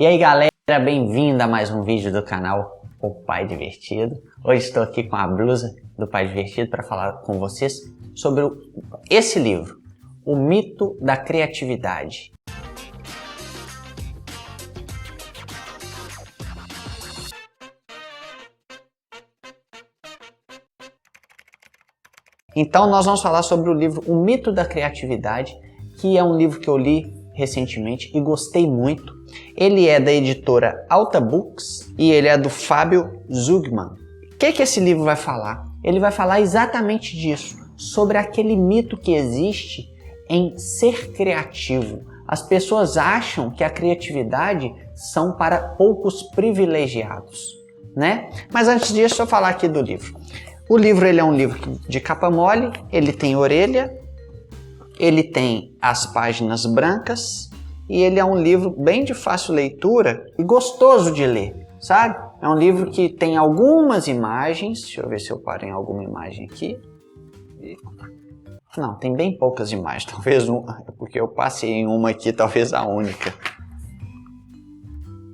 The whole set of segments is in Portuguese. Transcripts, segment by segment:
E aí galera, bem-vindo a mais um vídeo do canal O Pai Divertido. Hoje estou aqui com a blusa do Pai Divertido para falar com vocês sobre esse livro, O Mito da Criatividade. Então nós vamos falar sobre o livro O Mito da Criatividade, que é um livro que eu li recentemente e gostei muito. Ele é da editora Alta Books e ele é do Fábio Zugman. O que esse livro vai falar? Ele vai falar exatamente disso, sobre aquele mito que existe em ser criativo. As pessoas acham que a criatividade são para poucos privilegiados, né? Mas antes disso, deixa eu falar aqui do livro. O livro ele é um livro de capa mole, ele tem orelha, ele tem as páginas brancas e ele é um livro bem de fácil leitura e gostoso de ler, sabe? É um livro que tem algumas imagens, deixa eu ver se eu paro em alguma imagem aqui. Não, tem bem poucas imagens, talvez uma, porque eu passei em uma aqui, talvez a única.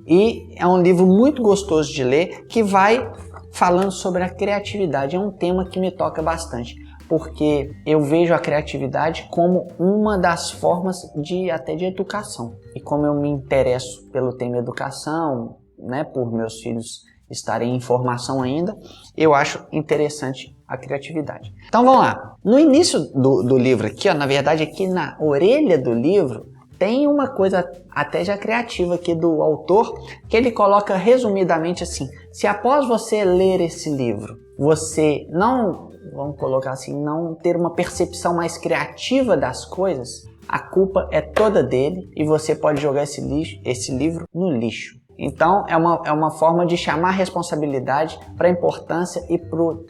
E é um livro muito gostoso de ler que vai falando sobre a criatividade. É um tema que me toca bastante, porque eu vejo a criatividade como uma das formas até de educação. E como eu me interesso pelo tema educação, né, por meus filhos estarem em formação ainda, eu acho interessante a criatividade. Então vamos lá. No início do livro aqui, ó, na verdade aqui na orelha do livro, tem uma coisa até já criativa aqui do autor, que ele coloca resumidamente assim: se após você ler esse livro, você não, vamos colocar assim, não ter uma percepção mais criativa das coisas, a culpa é toda dele e você pode jogar esse livro no lixo. Então é uma forma de chamar responsabilidade para a importância e pro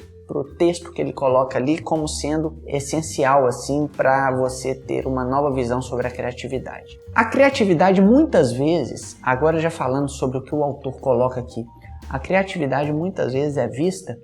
texto que ele coloca ali como sendo essencial assim para você ter uma nova visão sobre a criatividade. A criatividade muitas vezes, agora já falando sobre o que o autor coloca aqui, a criatividade muitas vezes é vista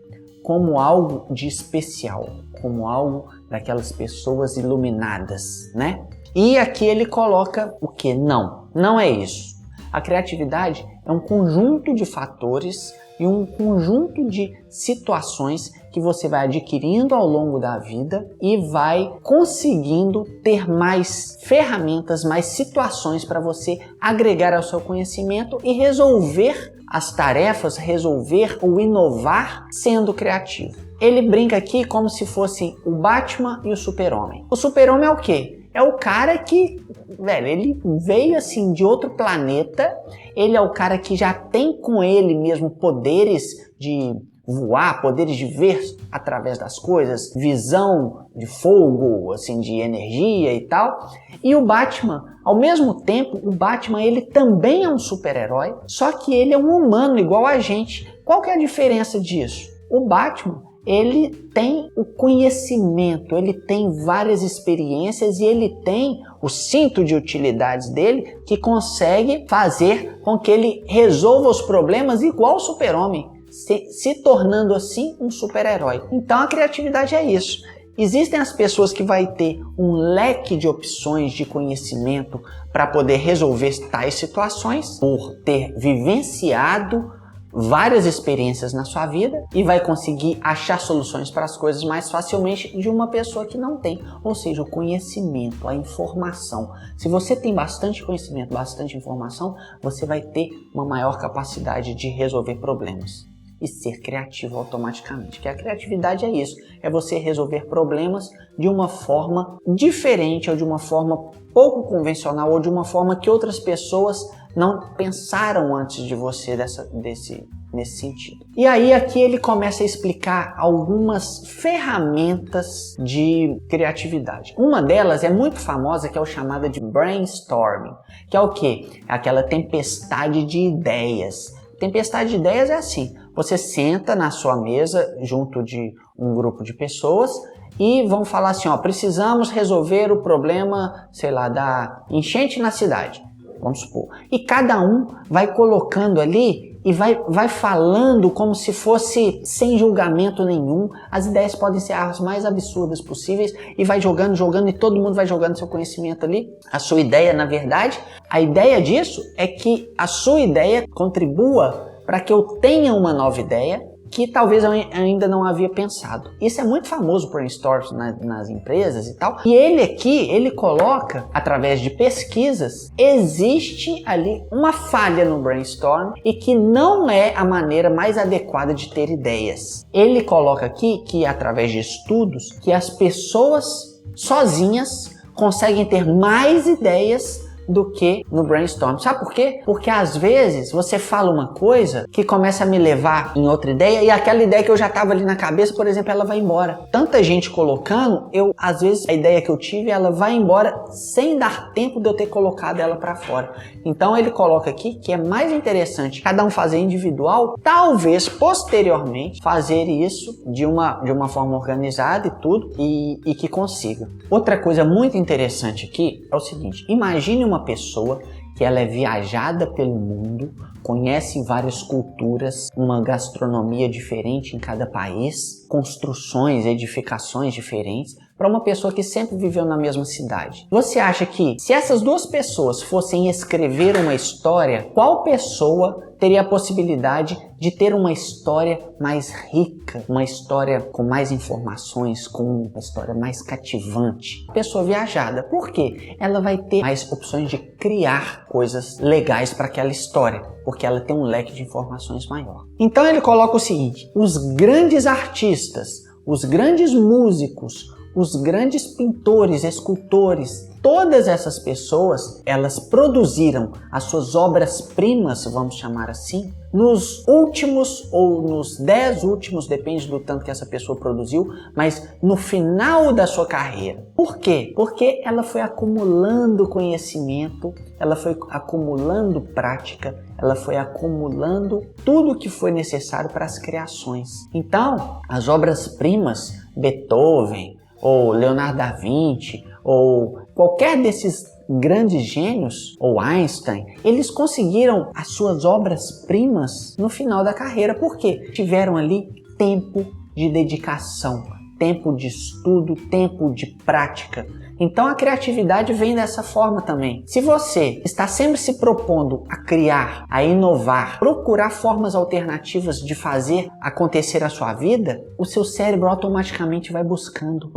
como algo de especial, como algo daquelas pessoas iluminadas, né? E aqui ele coloca o que? Não é isso. A criatividade é um conjunto de fatores e um conjunto de situações que você vai adquirindo ao longo da vida e vai conseguindo ter mais ferramentas, mais situações para você agregar ao seu conhecimento e resolver as tarefas, resolver ou inovar sendo criativo. Ele brinca aqui como se fossem o Batman e o Super-Homem. O Super-Homem é o quê? É o cara que, velho, ele veio assim de outro planeta, ele é o cara que já tem com ele mesmo poderes de voar, poderes de ver através das coisas, visão de fogo, assim, de energia e tal. E o Batman, ao mesmo tempo, o Batman ele também é um super-herói, só que ele é um humano igual a gente. Qual que é a diferença disso? O Batman, ele tem o conhecimento, ele tem várias experiências e ele tem o cinto de utilidades dele que consegue fazer com que ele resolva os problemas igual o Super-Homem, se tornando assim um super-herói. Então a criatividade é isso. Existem as pessoas que vai ter um leque de opções de conhecimento para poder resolver tais situações, por ter vivenciado várias experiências na sua vida e vai conseguir achar soluções para as coisas mais facilmente de uma pessoa que não tem, ou seja, o conhecimento, a informação. Se você tem bastante conhecimento, bastante informação, você vai ter uma maior capacidade de resolver problemas e ser criativo automaticamente. Que a criatividade é isso, é você resolver problemas de uma forma diferente ou de uma forma pouco convencional ou de uma forma que outras pessoas não pensaram antes de você nesse sentido. E aí aqui ele começa a explicar algumas ferramentas de criatividade. Uma delas é muito famosa, que é o chamada de brainstorming, que é o quê? É aquela tempestade de ideias. Tempestade de ideias é assim: você senta na sua mesa junto de um grupo de pessoas e vão falar assim, ó, precisamos resolver o problema, sei lá, da enchente na cidade, vamos supor. E cada um vai colocando ali e vai falando como se fosse sem julgamento nenhum. As ideias podem ser as mais absurdas possíveis e vai jogando e todo mundo vai jogando seu conhecimento ali. A sua ideia, na verdade, a ideia disso é que a sua ideia contribua para que eu tenha uma nova ideia que talvez eu ainda não havia pensado. Isso é muito famoso por brainstorms nas empresas e tal. E ele aqui, ele coloca, através de pesquisas, existe ali uma falha no brainstorm e que não é a maneira mais adequada de ter ideias. Ele coloca aqui que, através de estudos, que as pessoas sozinhas conseguem ter mais ideias do que no brainstorm. Sabe por quê? Porque às vezes você fala uma coisa que começa a me levar em outra ideia e aquela ideia que eu já estava ali na cabeça, por exemplo, ela vai embora. Tanta gente colocando, às vezes a ideia que eu tive, ela vai embora sem dar tempo de eu ter colocado ela para fora. Então ele coloca aqui que é mais interessante cada um fazer individual, talvez posteriormente fazer isso de uma forma organizada e tudo e que consiga. Outra coisa muito interessante aqui é o seguinte: imagine uma pessoa que ela é viajada pelo mundo, conhece várias culturas, uma gastronomia diferente em cada país, construções, edificações diferentes, para uma pessoa que sempre viveu na mesma cidade. Você acha que se essas duas pessoas fossem escrever uma história, qual pessoa teria a possibilidade de ter uma história mais rica, uma história com mais informações, com uma história mais cativante? A pessoa viajada. Por quê? Ela vai ter mais opções de criar coisas legais para aquela história, porque ela tem um leque de informações maior. Então ele coloca o seguinte: os grandes artistas, os grandes músicos, os grandes pintores, escultores, todas essas pessoas, elas produziram as suas obras-primas, vamos chamar assim, nos últimos ou nos 10 últimos, depende do tanto que essa pessoa produziu, mas no final da sua carreira. Por quê? Porque ela foi acumulando conhecimento, ela foi acumulando prática, ela foi acumulando tudo que foi necessário para as criações. Então, as obras-primas, Beethoven, ou Leonardo da Vinci, ou qualquer desses grandes gênios, ou Einstein, eles conseguiram as suas obras-primas no final da carreira. Por quê? Tiveram ali tempo de dedicação, tempo de estudo, tempo de prática. Então a criatividade vem dessa forma também. Se você está sempre se propondo a criar, a inovar, procurar formas alternativas de fazer acontecer a sua vida, o seu cérebro automaticamente vai buscando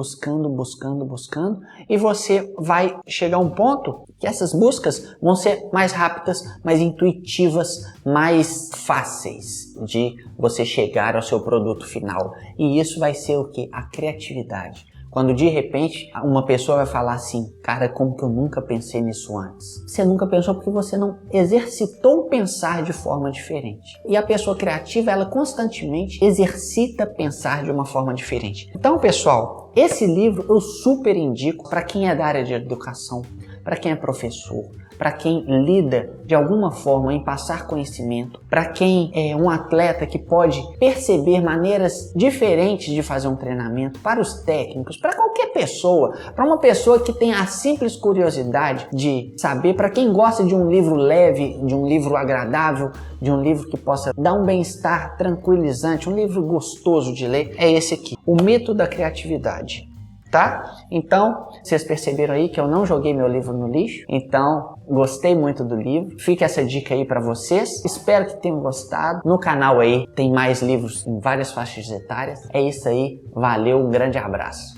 e você vai chegar a um ponto que essas buscas vão ser mais rápidas, mais intuitivas, mais fáceis de você chegar ao seu produto final. E isso vai ser o que? A criatividade. Quando de repente uma pessoa vai falar assim: cara, como que eu nunca pensei nisso antes? Você nunca pensou porque você não exercitou pensar de forma diferente. E a pessoa criativa, ela constantemente exercita pensar de uma forma diferente. Então, pessoal, esse livro eu super indico para quem é da área de educação, para quem é professor, para quem lida de alguma forma em passar conhecimento, para quem é um atleta que pode perceber maneiras diferentes de fazer um treinamento, para os técnicos, para qualquer pessoa, para uma pessoa que tem a simples curiosidade de saber, para quem gosta de um livro leve, de um livro agradável, de um livro que possa dar um bem-estar tranquilizante, um livro gostoso de ler, é esse aqui, O Mito da Criatividade. Tá? Então, vocês perceberam aí que eu não joguei meu livro no lixo, então gostei muito do livro, fica essa dica aí para vocês, espero que tenham gostado. No canal aí tem mais livros em várias faixas etárias. É isso aí, valeu, um grande abraço.